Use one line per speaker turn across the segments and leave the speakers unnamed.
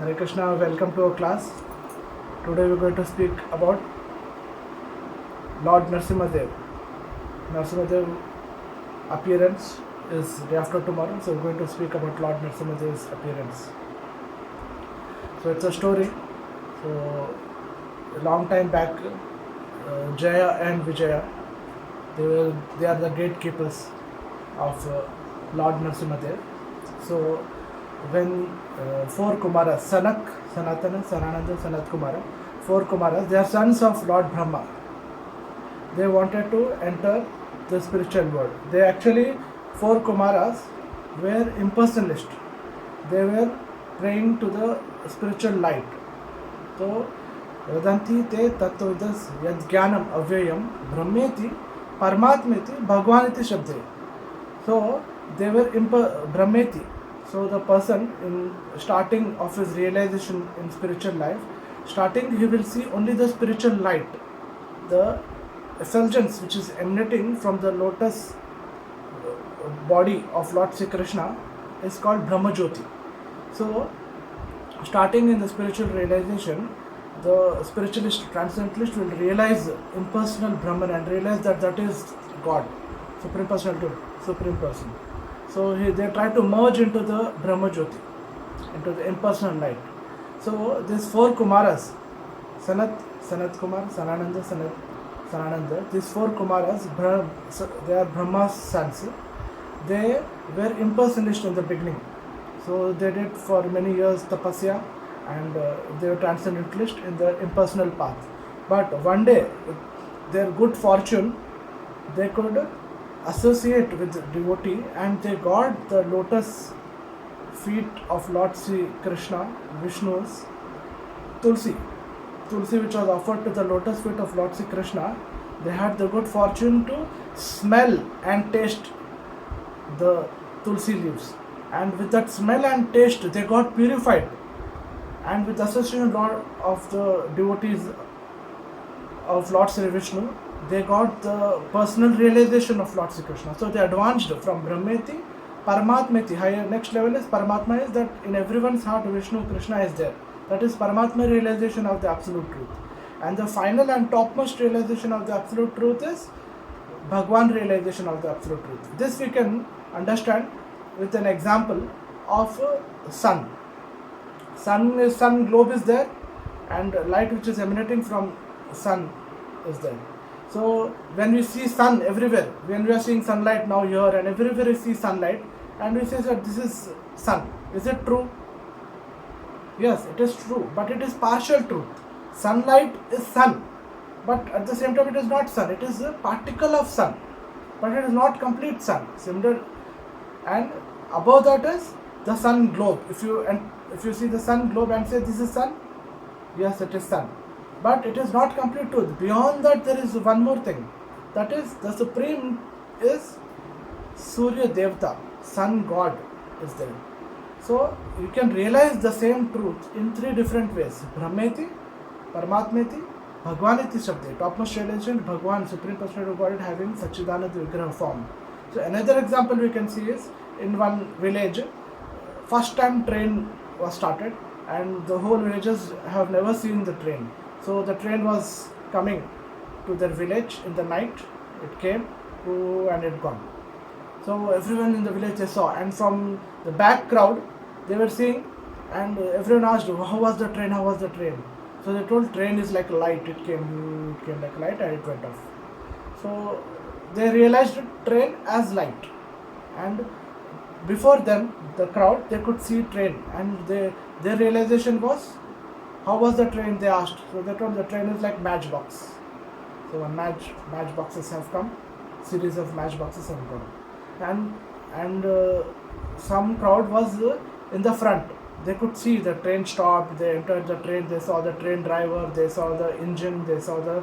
Hare Krishna, welcome to our class. Today we are going to speak about Lord Narasimhadev. Narasimhadev appearance is day after tomorrow, so we are going to speak about Lord Narasimhadev's appearance. So it's a story. So a long time back, Jaya and Vijaya, they are the gatekeepers of Lord Narasimhadev. So when four Kumaras, Sanak, Sanatana, Sanananda, Sanat Kumara, four Kumaras, they are sons of Lord Brahma. They wanted to enter the spiritual world. They actually, four Kumaras were impersonalists. They were praying to the spiritual light. So, Vedanti te tattvadas yad jnanam avyayam brahmeti parmatmeti bhagwaniti shabde. So, they were brahmeti. So, the person in starting of his realization in spiritual life, starting he will see only the spiritual light, the effulgence which is emanating from the lotus body of Lord Sri Krishna is called Brahmajyoti. So, starting in the spiritual realization, the spiritualist, transcendentalist will realize impersonal Brahman and realize that that is God, Supreme Personality, Supreme Person. So they try to merge into the Brahmajyoti, into the impersonal light. So these four Kumaras, Sanat Kumar, Sanananda, Sanananda, these four Kumaras, they are Brahma's sons. They were impersonalists in the beginning. So they did for many years tapasya and they were transcendentalist in the impersonal path. But one day, their good fortune, they could associate with devotee and they got the lotus feet of Lord Sri Krishna, Vishnu's Tulsi which was offered to the lotus feet of Lord Sri Krishna. They had the good fortune to smell and taste the Tulsi leaves, and with that smell and taste they got purified, and with the association of the devotees of Lord Sri Vishnu, they got the personal realization of Lord Sri Krishna. So they advanced from Brahmeti, Paramatmeti. Higher next level is Paramatma, is that in everyone's heart Vishnu, Krishna is there. That is Paramatma realization of the absolute truth. And the final and topmost realization of the absolute truth is Bhagwan realization of the absolute truth. This we can understand with an example of sun. Sun globe is there, and light which is emanating from sun is there. So when we see sun everywhere, when we are seeing sunlight now here and everywhere we see sunlight, and we say that this is sun. Is it true? Yes, it is true, but it is partial truth. Sunlight is sun, but at the same time it is not sun. It is a particle of sun, but it is not complete sun. Similar, and above that is the sun globe. If you see the sun globe and say this is sun, yes, it is sun. But it is not complete truth. Beyond that there is one more thing. That is the supreme is Surya Devta, sun god is there. So you can realize the same truth in three different ways. Brahmeti, Paramatmeti, Bhagwaniti Shabde. Topmost realization, Bhagwan, Supreme Personality of Godhead having Sachidananda Vigraha form. So another example we can see is in one village, first time train was started and the whole villagers have never seen the train. So the train was coming to their village in the night. It came and it gone. So everyone in the village they saw, and from the back crowd they were seeing, and everyone asked, how was the train, how was the train? So they told, train is like a light, it came like a light and it went off. So they realized train as light, and before them the crowd they could see train, and their realization was, how was the train, they asked. So they told the train is like matchbox. So when matchboxes have come, series of matchboxes have come, and some crowd was in the front. They could see the train stopped, they entered the train, they saw the train driver, they saw the engine, they saw the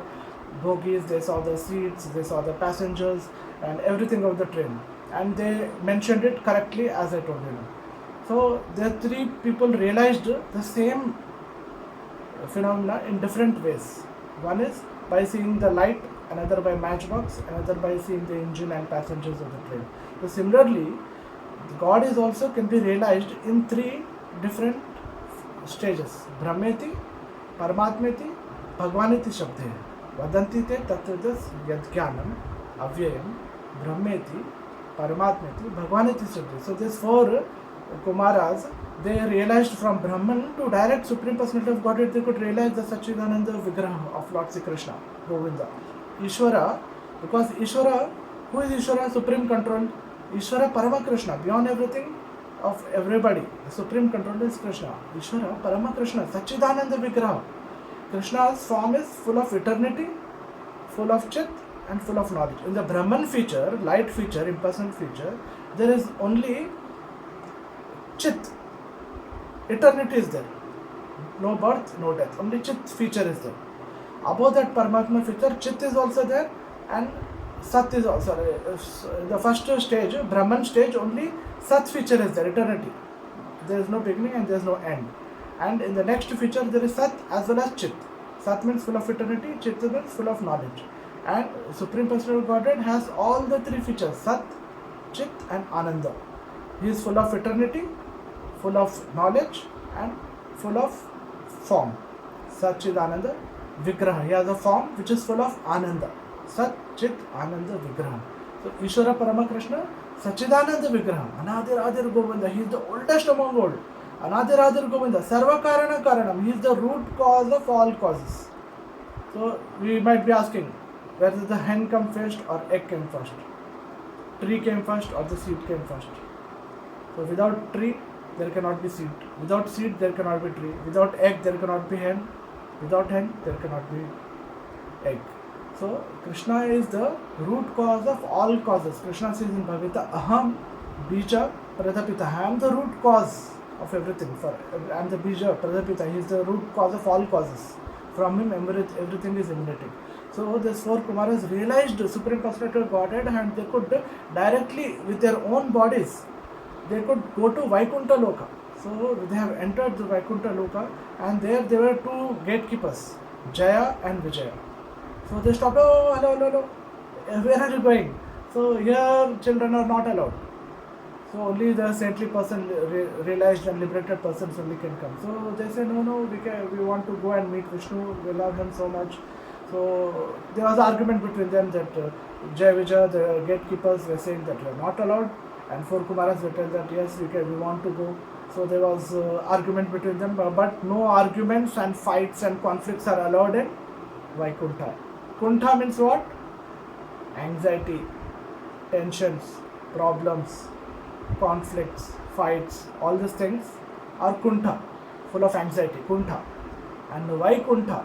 bogies, they saw the seats, they saw the passengers and everything of the train, and they mentioned it correctly as I told you. So the three people realized the same phenomena in different ways. One is by seeing the light, another by matchbox, another by seeing the engine and passengers of the train. So similarly, God is also can be realized in three different stages. Brahmeti, Paramatmeti, Bhagwaniti Shabde. Vadanti te tattvadas yadgyanam avyayam Brahmeti, Paramatmeti, Bhagwaniti Shabde. So these four Kumaras, they realized from Brahman to direct Supreme Personality of Godhead, they could realize the Satchidananda Vigraha of Lord Sri Krishna, Govinda. Ishvara, because Ishvara, who is Ishvara? Supreme control. Ishvara Parama Krishna, beyond everything of everybody. The supreme control is Krishna. Ishvara Parama Krishna, Satchidananda Vigraha. Krishna's form is full of eternity, full of chit and full of knowledge. In the Brahman feature, light feature, impersonal feature, there is only chit. Eternity is there. No birth, no death. Only chit feature is there. Above that Paramatma feature, chit is also there and Sat is also the first stage, Brahman stage, only Sat feature is there, eternity. There is no beginning and there is no end. And in the next feature, there is Sat as well as Chit. Sat means full of eternity, Chit means full of knowledge. And Supreme Personality of Godhead has all the three features, Sat, Chit and Ananda. He is full of eternity, full of knowledge and full of form. Satchidananda Vigraha. He has a form which is full of Ananda. Sat, Chit, Ananda, Vigraha. So Ishvara Parama Krishna, Satchidananda Vigraha, Anadir Adir Govinda. He is the oldest among old. Anadir Adir Govinda, Sarva Karana Karanam. He is the root cause of all causes. So we might be asking, where did the hen come first or egg came first? Tree came first or the seed came first? So without tree, there cannot be seed. Without seed, there cannot be tree. Without egg, there cannot be hen. Without hen, there cannot be egg. So Krishna is the root cause of all causes. Krishna says in Bhagavad Gita, Aham Bija Pradapita. I am the root cause of everything. I am the Bija Pradapita. He is the root cause of all causes. From him, everything is emanating. So these four Kumaras realized the Supreme Personality of Godhead and they could directly, with their own bodies, they could go to Vaikuntha Loka. So they have entered the Vaikuntha Loka and there were two gatekeepers, Jaya and Vijaya. So they stopped, oh, hello, where are you going? So here children are not allowed. So only the saintly person, realized and liberated persons only can come. So they say, no, we want to go and meet Vishnu, we love him so much. So there was an argument between them that Jaya Vijaya, the gatekeepers, were saying that we are not allowed. And four Kumaras were told that yes, we want to go. So there was argument between them, but no arguments and fights and conflicts are allowed in Vaikuntha. Kuntha means what? Anxiety, tensions, problems, conflicts, fights, all these things are Kuntha, full of anxiety, Kuntha. And Vaikuntha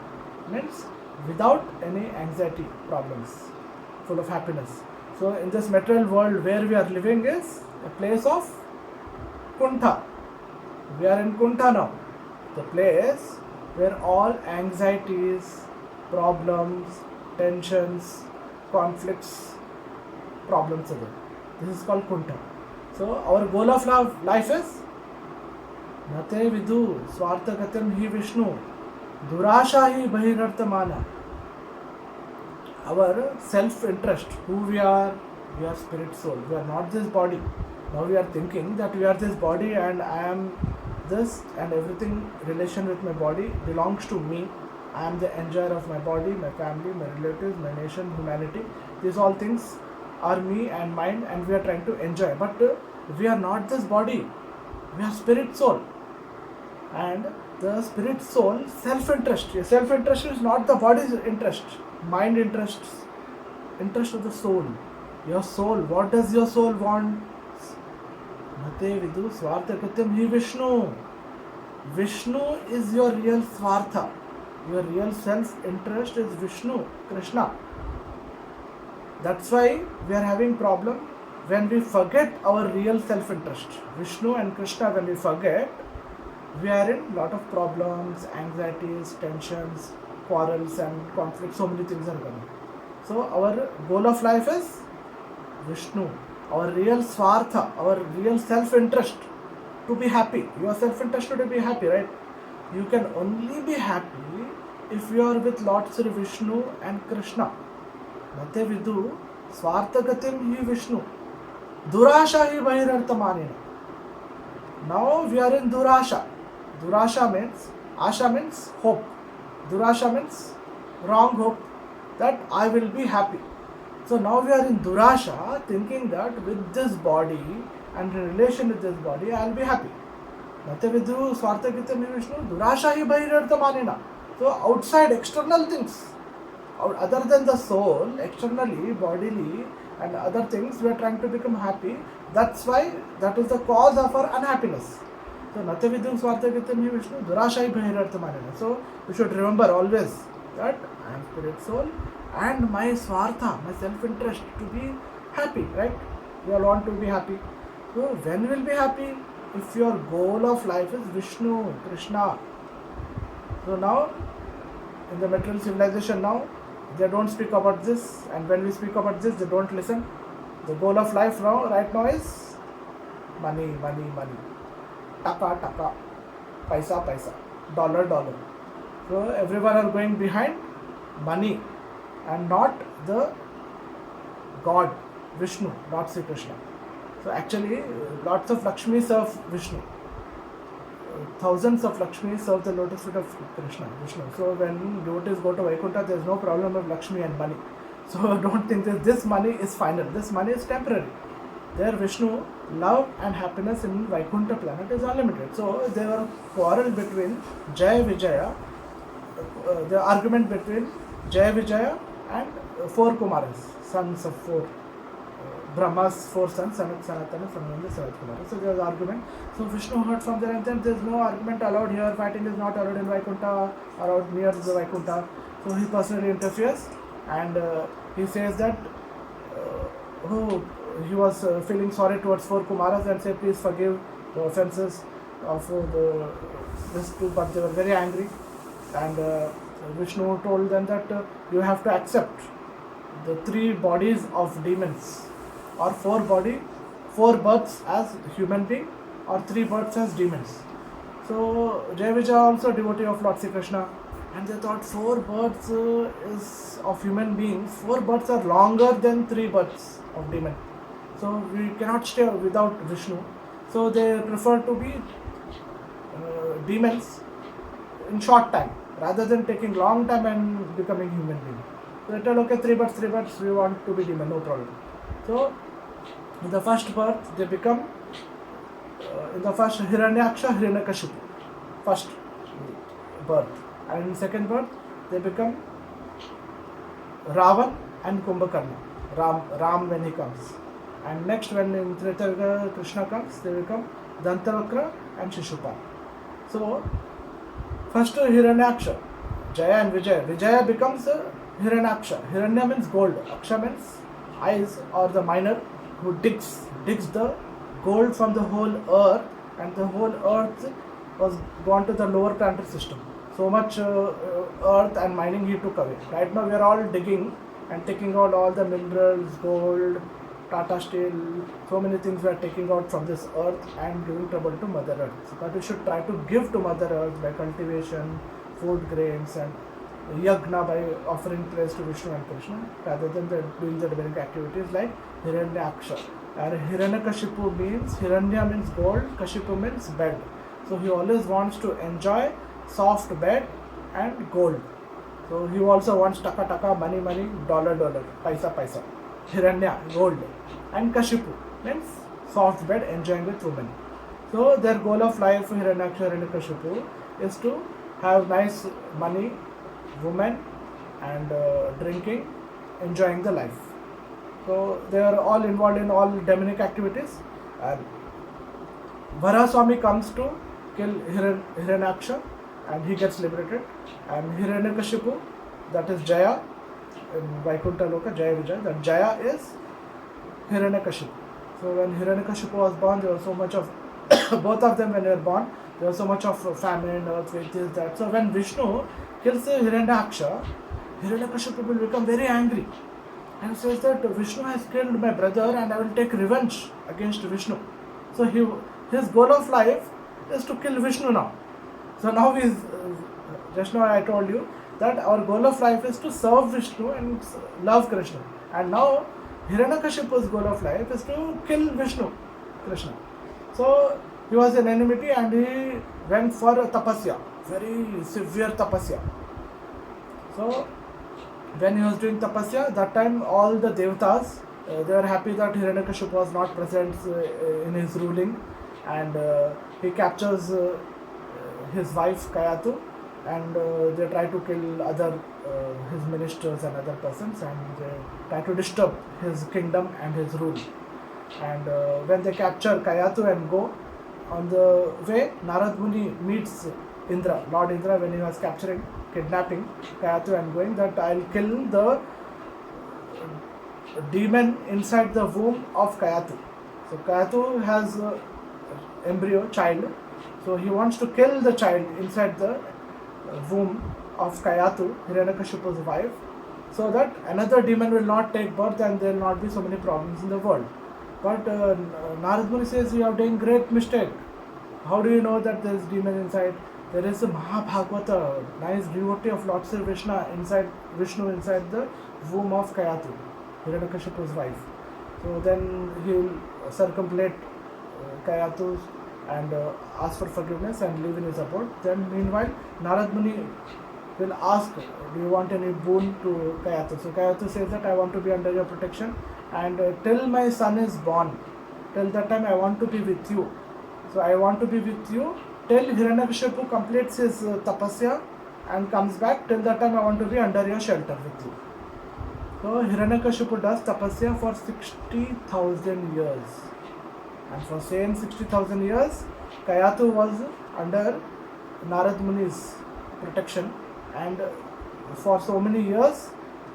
means without any anxiety, problems, full of happiness. So in this material world where we are living is a place of Kuntha. We are in Kuntha now, the place where all anxieties, problems, tensions, conflicts, problems are there. This is called Kuntha. So our goal of life is Nate Vidu Swartagatam Hi Vishnu Durasha Hi Bahirartamana. Our self-interest, who we are spirit soul. We are not this body. Now we are thinking that we are this body and I am this and everything relation with my body belongs to me. I am the enjoyer of my body, my family, my relatives, my nation, humanity. These all things are me and mine and we are trying to enjoy. But we are not this body. We are spirit soul. And the spirit soul, self-interest. Your self-interest is not the body's interest. Mind interest of the soul. Your soul, what does your soul want? Nate Vidu Swartakatyam Hi Vishnu. Vishnu is your real Swartha. Your real self-interest is Vishnu, Krishna. That's why we are having problem when we forget our real self-interest. Vishnu and Krishna, when we forget, we are in lot of problems, anxieties, tensions, quarrels and conflicts, so many things are coming. So our goal of life is Vishnu, our real Swartha, our real self-interest, to be happy. Your self-interest to be happy, right? You can only be happy if you are with Lord Sri Vishnu and Krishna. Nate Vidu Swartagatim Hi Vishnu Durasha Hi Bahirartamanina. Now we are in Durasha. Durasha means, Asha means hope. Durasha means wrong hope that I will be happy. So now we are in Durasha thinking that with this body and in relation with this body I will be happy. Natyavidu Swarthakita Vishnu Durasha hi Bhairirtha Manina. So outside external things, other than the soul, externally, bodily and other things, we are trying to become happy. That's why that is the cause of our unhappiness. So Natyavidum Swarthakritam Vishnu Durashai Bhairirtha Manina. So we should remember always that I am spirit soul and my Swartha, my self-interest to be happy, right? We all want to be happy. So when will be happy? If your goal of life is Vishnu, Krishna. So now in the material civilization now, they don't speak about this, and when we speak about this, they don't listen. The goal of life now, right now is money, money, money. Taka, taka, paisa, paisa, dollar, dollar. So everyone are going behind money and not the God, Vishnu, not Sri Krishna. So actually, lots of Lakshmi serve Vishnu. Thousands of Lakshmi serve the lotus feet of Krishna, Vishnu. So when devotees go to Vaikuntha, there is no problem of Lakshmi and money. So don't think that this money is final. This money is temporary. There Vishnu, love and happiness in Vaikuntha planet is unlimited. So there are quarrel between Jaya Vijaya, the argument between Jaya Vijaya and four Kumaras, sons of four. Brahma's four sons, Sanat, Sanatana, Sananda, Sanat Kumara. So there was argument. So Vishnu heard from there, and then there is no argument allowed here. Fighting is not allowed in Vaikuntha or near the Vaikuntha. So he personally interferes, and he says that he was feeling sorry towards four Kumaras and said, please forgive the offences of these two, but they were very angry. And Vishnu told them that you have to accept the three bodies of demons, or four births as human being, or three births as demons. So Jaya Vijaya also devotee of Lord Sri Krishna, and they thought four births is of human beings. Four births are longer than three births of demon. So we cannot stay without Vishnu. So they prefer to be demons in short time rather than taking long time and becoming human being. So they tell, okay, three births, we want to be demon, no problem. So in the first birth they become in the first Hiranyaksha, Hiranyakashipu, first birth, and in second birth they become Ravan and Kumbhakarna, Ram when he comes, and next when in Treta Yuga Krishna comes, they become Dantavakra and Shishupal. So first Hiranyaksha, Jaya and Vijaya becomes Hiranyaksha. Hiranya means gold, Aksha means eyes or the miner who digs the gold from the whole earth, and the whole earth was gone to the lower planetary system. So much earth and mining he took away. Right now we are all digging and taking out all the minerals, gold, Tata Steel, so many things we are taking out from this earth and giving trouble to Mother Earth. But we should try to give to Mother Earth by cultivation, food grains, and yagna by offering praise to Vishnu and Krishna, rather than doing the demonic activities like Hiranyaksha. And Hiranyakashipu means, Hiranya means gold, Kashipu means bed. So he always wants to enjoy soft bed and gold. So he also wants taka taka, money money, dollar dollar, paisa paisa. Hiranya, gold. And Kashipu means soft bed, enjoying with women. So their goal of life, Hiranyaksha, Hiranyakashipu, is to have nice money, women, and drinking, enjoying the life. So they are all involved in all demonic activities. And Varaswami comes to kill Hiranyaksha, and he gets liberated. And Hiranyakashipu, that is Jaya in Vaikuntha Loka, Jaya Vijaya, that Jaya is Hiranyakashipu. So when Hiranyakashipu was born, there was so much of both of them when they were born, there was so much of famine, earthquake, this, that. So when Vishnu kills Hiranyaksha, Hiranyakashipu will become very angry and says that Vishnu has killed my brother and I will take revenge against Vishnu. So his goal of life is to kill Vishnu now. So now just now I told you that our goal of life is to serve Vishnu and love Krishna. And now Hiranyakashipu's goal of life is to kill Vishnu, Krishna. So he was in enmity and he went for a tapasya, very severe tapasya. So when he was doing tapasya, that time all the devatas, they were happy that Hiranyakashipu was not present in his ruling, and he captures his wife Kayatu, and they try to kill other his ministers and other persons, and they try to disturb his kingdom and his rule. And when they capture Kayatu and go, on the way Narad Muni meets Indra, Lord Indra, when he was kidnapping Kayatu and going, that I'll kill the demon inside the womb of Kayatu. So Kayatu has embryo child, so he wants to kill the child inside the womb of Kayatu, Hiranyakashipu's wife, so that another demon will not take birth and there will not be so many problems in the world. But Narad Muni says, you are doing great mistake. How do you know that there is demon inside? There is a Mahabhagavata, nice devotee of Lord Sri Vishnu inside the womb of Kayatu, Hiranyakashipu's wife. So then he will circumambulate Kayatu and ask for forgiveness and live in his abode. Then meanwhile, Narad Muni will ask, do you want any boon to Kayatu? So Kayatu says that I want to be under your protection, and till my son is born, till that time I want to be with you. So I want to be with you till Hiranyakashipu completes his tapasya and comes back. Till that time I want to be under your shelter with you. So Hiranyakashipu does tapasya for 60,000 years. And for same 60,000 years, Kayatu was under Narad Muni's protection, and for so many years,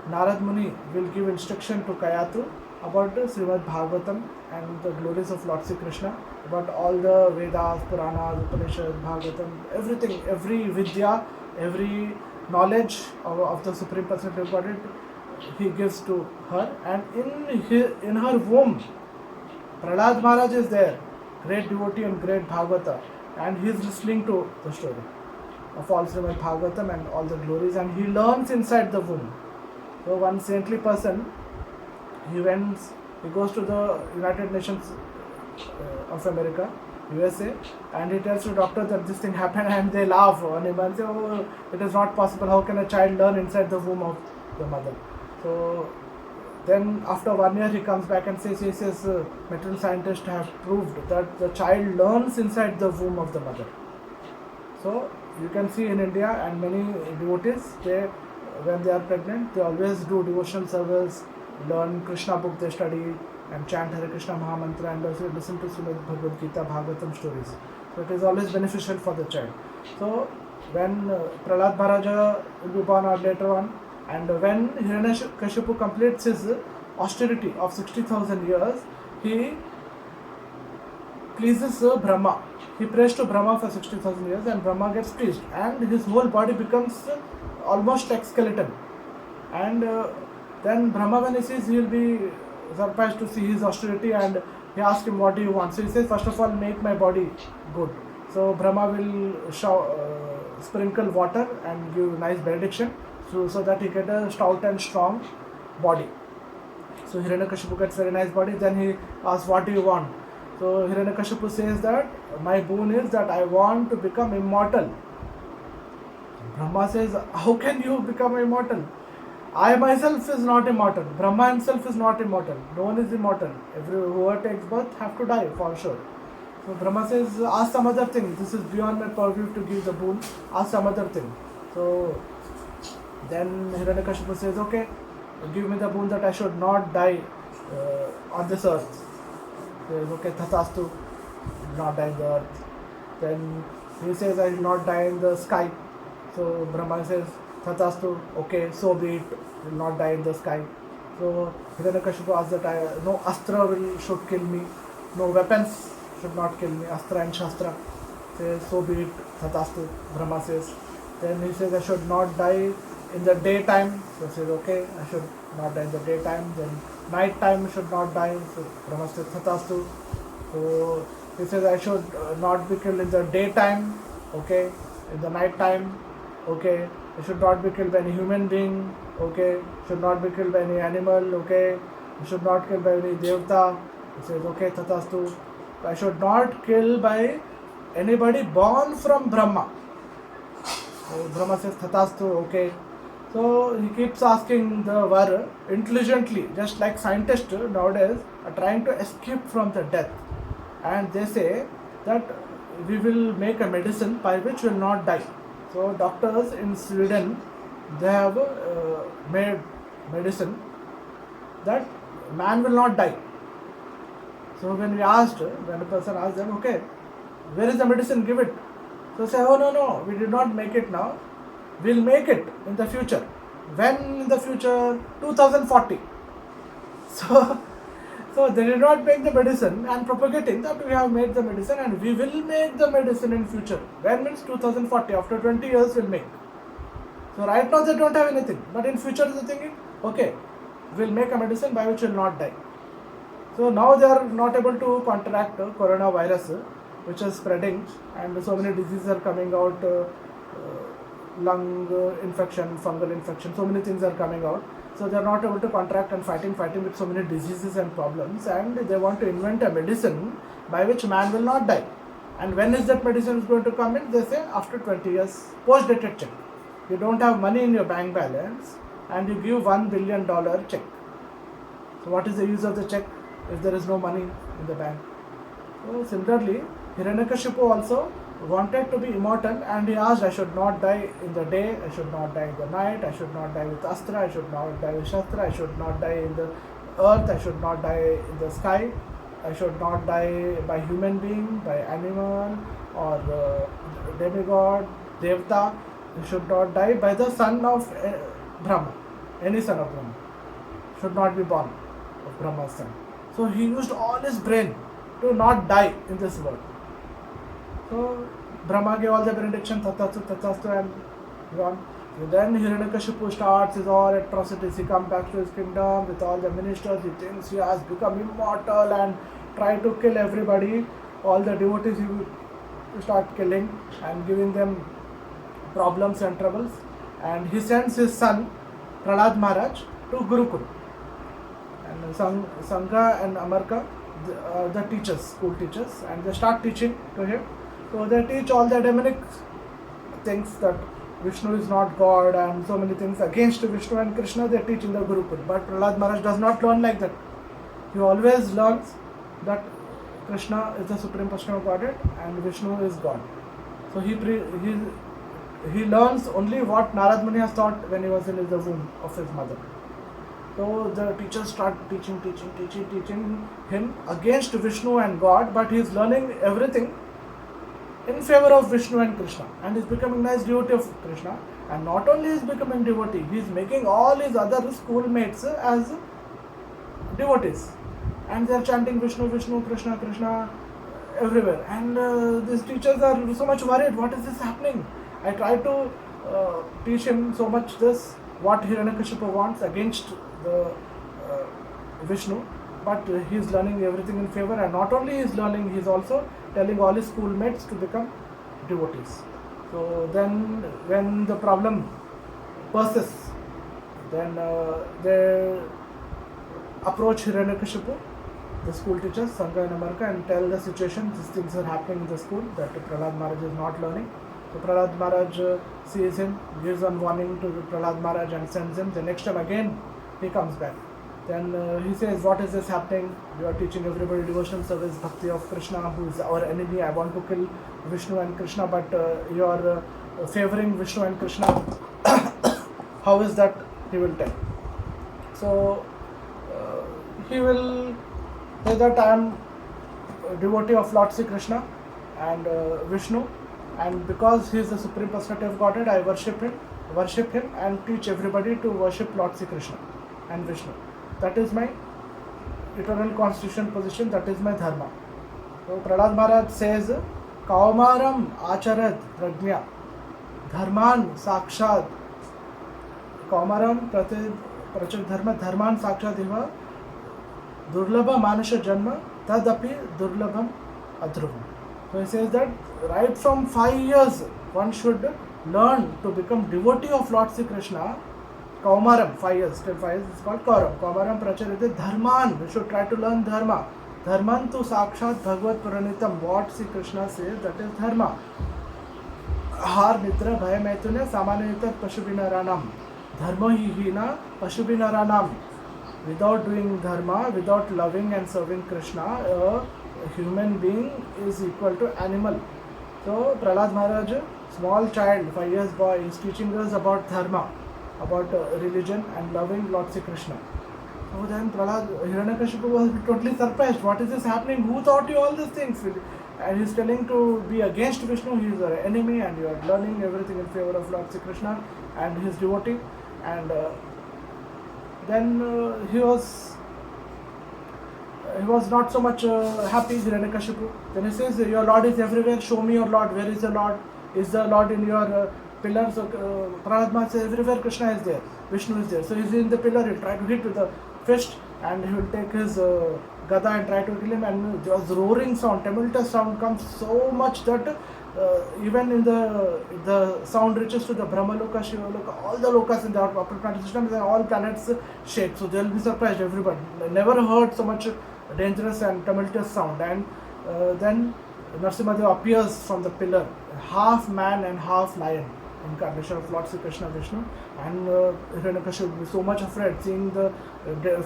Narad Muni will give instruction to Kayatu about Srimad Bhagavatam and the glories of Lord Sri Krishna, about all the Vedas, Puranas, Upanishads, Bhagavatam, everything, every Vidya, every knowledge of the Supreme Personality of Godhead, he gives to her. And in her womb, Prahlad Maharaj is there, great devotee and great Bhagavata, and he is listening to the story of all Srimad Bhagavatam and all the glories, and he learns inside the womb. So one saintly person, he goes to the United Nations of America, USA, and he tells the doctor that this thing happened, and they laugh on him and say, oh, it is not possible, how can a child learn inside the womb of the mother? So then after 1 year he comes back and says, material scientists have proved that the child learns inside the womb of the mother. So you can see in India, and many devotees, when they are pregnant, they always do devotional service, learn Krishna book they study, and chant Hare Krishna Mahamantra, and also listen to Srimad Bhagavad Gita, Bhagavatam stories. So it is always beneficial for the child. So when Prahlad Maharaja will be born or later on, and when Hiranyakashipu completes his austerity of 60,000 years, he pleases Brahma. He prays to Brahma for 60,000 years, and Brahma gets pleased, and his whole body becomes almost like skeleton. And then Brahma, when he sees, he will be surprised to see his austerity, and he asks him, what do you want? So he says, first of all, make my body good. So Brahma will sprinkle water and give nice benediction, so that he get a stout and strong body. So Hiranyakashipu gets very nice body. Then he asks, what do you want? So Hiranyakashipu says that my boon is that I want to become immortal. Brahma says, how can you become immortal? I myself is not immortal. Brahma himself is not immortal. No one is immortal. Whoever takes birth have to die for sure. So Brahma says, ask some other thing. This is beyond my purview to give the boon. Ask some other thing. So then Hiranyakashipu says, okay, give me the boon that I should not die on this earth. He says, okay, Tathastu, not die in the earth. Then he says, I will not die in the sky. So Brahma says, Tathastu, okay, so be it, will not die in the sky. So Hiranyakashipu asks that no astra should kill me, no weapons should not kill me, astra and shastra. Says, so be it, Tathastu, Brahma says. Then he says, I should not die in the daytime. So he says, okay, I should not die in the daytime. Then night time should not die. So Brahma says, Tathastu. So he says, I should not be killed in the daytime, okay, in the night time, okay. I should not be killed by any human being, okay. Should not be killed by any animal, okay. I should not kill by any devta. He says, okay, Tathastu. I should not kill by anybody born from Brahma. So Brahma says, Tathastu, okay. So he keeps asking the Var intelligently, just like scientists nowadays are trying to escape from the death. And they say that we will make a medicine by which will not die. So doctors in Sweden, they have made medicine that man will not die. So when a person asked them, okay, where is the medicine, give it. So say, oh no, we did not make it now. We'll make it in the future. When in the future? 2040. So they did not make the medicine and propagating that we have made the medicine and we will make the medicine in future. When means 2040, after 20 years we'll make. So right now they don't have anything, but in future they're thinking, okay, we'll make a medicine by which will not die. So now they are not able to contract coronavirus, which is spreading, and so many diseases are coming out, lung infection, fungal infection, so many things are coming out. So they are not able to contract and fighting with so many diseases and problems, and they want to invent a medicine by which man will not die. And when is that medicine is going to come in? They say after 20 years, post-dated check. You don't have money in your bank balance and you give $1 billion check. So what is the use of the check if there is no money in the bank? So similarly, Hiranyakashipu also wanted to be immortal and he asked, I should not die in the day, I should not die in the night, I should not die with Astra, I should not die with Shastra, I should not die in the earth, I should not die in the sky, I should not die by human being, by animal or demigod, Devta, I should not die by the son of Brahma, any son of Brahma, should not be born of Brahma's son. So he used all his brain to not die in this world. So Brahma gave all the benediction, Tathastu and gone. So then Hiranyakashipu starts his all atrocities. He comes back to his kingdom with all the ministers. He thinks he has become immortal and try to kill everybody. All the devotees he will start killing and giving them problems and troubles. And he sends his son Prahlad Maharaj to Gurukul. And Sangha and Amarka, the teachers, school teachers, and they start teaching to him. So they teach all the demonic things that Vishnu is not God and so many things against Vishnu and Krishna they teach in the Gurukul. But Prahlad Maharaj does not learn like that. He always learns that Krishna is the Supreme Personal Godhead and Vishnu is God. So he learns only what Narad Muni has taught when he was in the womb of his mother. So the teachers start teaching him against Vishnu and God, but he is learning everything in favor of Vishnu and Krishna, and is becoming nice devotee of Krishna. And not only is becoming devotee, he is making all his other schoolmates as devotees, and they are chanting Vishnu, Vishnu, Krishna, Krishna everywhere. And these teachers are so much worried. What is this happening? I try to teach him so much this what Hiranyakashipu wants against the Vishnu, but he is learning everything in favor. And not only he is learning, he is also telling all his schoolmates to become devotees. So then when the problem persists, then they approach Hiranyakashipu, the school teachers, Sangha and Amarka, and tell the situation, these things are happening in the school, that Prahlad Maharaj is not learning. So Prahlad Maharaj sees him, gives one warning to Prahlad Maharaj and sends him. The next time again he comes back. Then he says, what is this happening? You are teaching everybody devotional service, bhakti of Krishna, who is our enemy. I want to kill Vishnu and Krishna, but you are favoring Vishnu and Krishna. How is that? He will tell. So he will say that I am a devotee of Lord Sri Krishna and Vishnu, and because he is the Supreme Personality of Godhead, I worship him and teach everybody to worship Lord Sri Krishna and Vishnu. That is my eternal constitutional position, that is my dharma. So Prahlad Maharaj says, Kaumaram acharad prajna dharman sakshat. Kaumaram prachak dharma dharman sakshat eva durlabha manasha janma tadapi durlabham adhruvam. So he says that right from 5 years one should learn to become devotee of Lord Sri Krishna. Kaumaram, 5 years, till 5 years is called Kaumaram. Kaumaram pracharite dharman. We should try to learn dharma. Dharman tu sakshat bhagavad puranitam. What Sri Krishna says, that is dharma. Har nitra bhaya maitune samanayita pashubinaranam. Dharma hi hina pashubinaranam. Without doing dharma, without loving and serving Krishna, a human being is equal to animal. So Prahlad Maharaj, small child, 5 years boy, is teaching us about dharma, about religion and loving Lord Sri Krishna. So then Prahlad, Hiranyakashipu was totally surprised. What is this happening? Who taught you all these things? And he's telling to be against Vishnu. He is an enemy, and you are learning everything in favor of Lord Sri Krishna and his devotee. And then he was not so much happy, Hiranyakashipu. Then he says, your Lord is everywhere, show me your Lord. Where is the Lord? Is the Lord in your pillar? So Prahlad Maharaj says, everywhere Krishna is there, Vishnu is there. So he's in the pillar, he'll try to hit with the fist, and he will take his gada and try to kill him, and there was roaring sound, tumultuous sound comes so much that even in the sound reaches to the Brahmaloka, Shivaloka, all the lokas in the upper planet system, all planets shake. So they'll be surprised, everybody. Never heard so much dangerous and tumultuous sound. And then Narasimhadev appears from the pillar, half man and half lion, incarnation of Lord Sri Krishna Vishnu. And Hiranyakashipu will be so much afraid, seeing the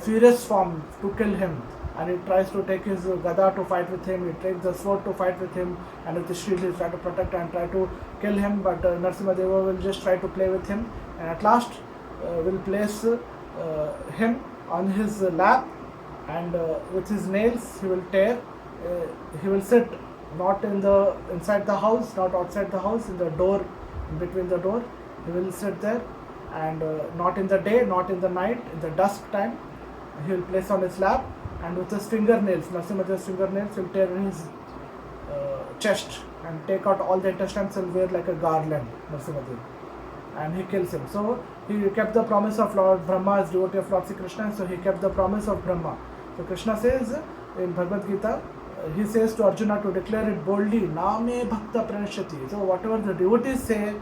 furious form to kill him. And he tries to take his gada to fight with him, he takes the sword to fight with him, and with the shield he tries to protect and try to kill him, but Narasimhadeva will just try to play with him, and at last will place him on his lap, and with his nails he will tear, he will sit not inside the house, not outside the house, in the door, in between the door, he will sit there, and not in the day, not in the night, in the dusk time, he will place on his lap, and with his fingernails, Narasimhadeva's fingernails, he will tear his chest and take out all the intestines and wear like a garland, Narasimhadeva, and he kills him. So he kept the promise of Lord Brahma as devotee of Lord Sri Krishna, so he kept the promise of Brahma. So Krishna says in Bhagavad Gita, he says to Arjuna to declare it boldly, Name Bhakta Pranashyati. So whatever the devotees say,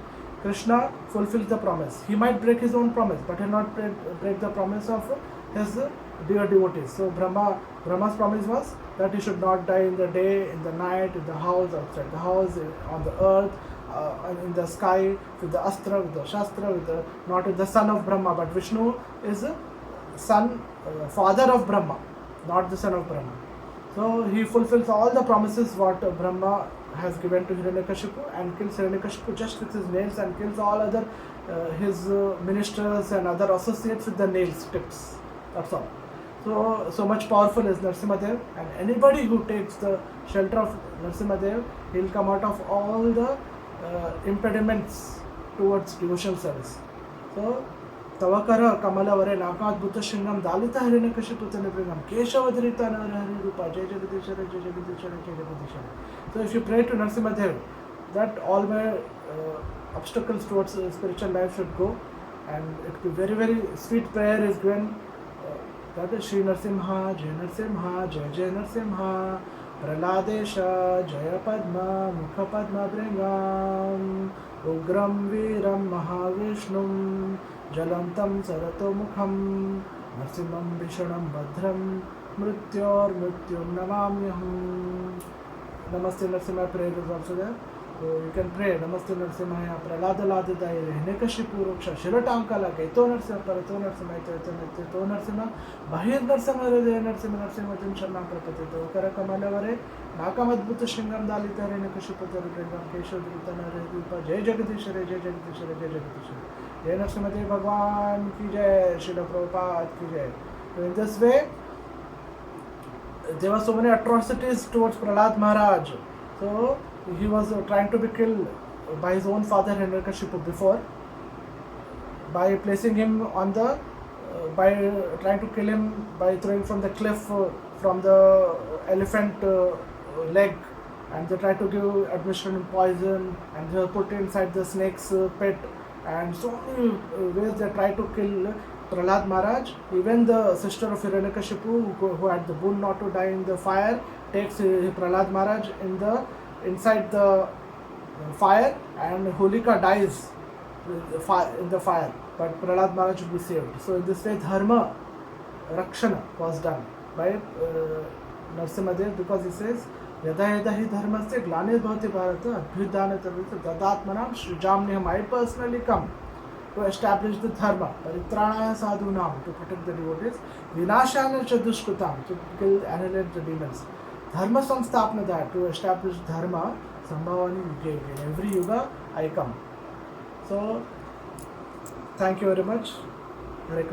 Krishna fulfills the promise. He might break his own promise, but he will not break the promise of his dear devotees. So Brahma's promise was that he should not die in the day, in the night, in the house, outside the house, on the earth, in the sky, with the astra, with the shastra, not with the son of Brahma, but Vishnu is son, father of Brahma, not the son of Brahma. So he fulfills all the promises what Brahma has given to Hiranyakashipu, and kills Hiranyakashipu just with his nails, and kills all other his ministers and other associates with the nails tips. That's all. So much powerful is Narasimhadev, and anybody who takes the shelter of Narasimhadev, he'll come out of all the impediments towards devotional service. So Tavakara Kamalavare Nakat Bhutta Shingam Dalita Hiranyakashipu Tanipringam Keshavadrita Narahari Rupa Jai Jagadishara Jai Jagadishara Jai Jagadishara. So if you pray to Narasimhadev, that all my obstacles towards spiritual life should go, and it will be very, very sweet prayer is given. That is Shri Narasimha, Jai Narasimha, Jai Jai Narasimha, Praladesha, Jaya Padma, Mukha Padma Bringam, Ugram Viram Mahavishnum, Jalantam Sarato Mukham, Narasimham Vishanam Bhadram, Mrityor Mrityum Namamyaham. Namaste Narasimha prayer is also there. So you can pray Namaste Narasimhaya Pralada Ladadaya Hiranyakashipu Ruksha Shiratankala Kaito Narasimha Parato Narasimha Chaitanya Narasimha Bahir Narasimha Hridaya Narasimha Narasimha Jim Sharnam Prapatito Kara Kamalavare Nakamadbhuta Shingam Dalita Hiranyakashipu Tarupringam Keshavadrita Nararupa Jai Jagadishara Jai Jagadishara Jai Jagadishara Jai Narasimhadev Bhagwan Ki Jai Srila Prabhupada Ki Jai. So in this way there were so many atrocities towards Prahlad Maharaj. So he was trying to be killed by his own father Hiranyakashipu before, by placing him on the by trying to kill him by throwing from the cliff from the elephant leg, and they tried to give admission poison, and they were put inside the snake's pit, and so many ways they tried to kill Prahlad Maharaj. Even the sister of Hiranyakashipu, who had the boon not to die in the fire, takes Prahlad Maharaj inside the fire, and Holika dies in the fire, but Prahlad Maharaj will be saved. So in this way Dharma Rakshana was done by Narsimadev, because he says, Yada yada hi dharmasya glanirvabhati bharata abhyudanatavita dadatmanam srijamniham. I personally come to establish the dharma, paritranaya sadhunam, to protect the devotees, vinashana cha dushkritam, to kill, annihilate the demons, dharma samstapna, that to establish dharma, sambhavani yuge, in every yuga I come. So, thank you very much. Hare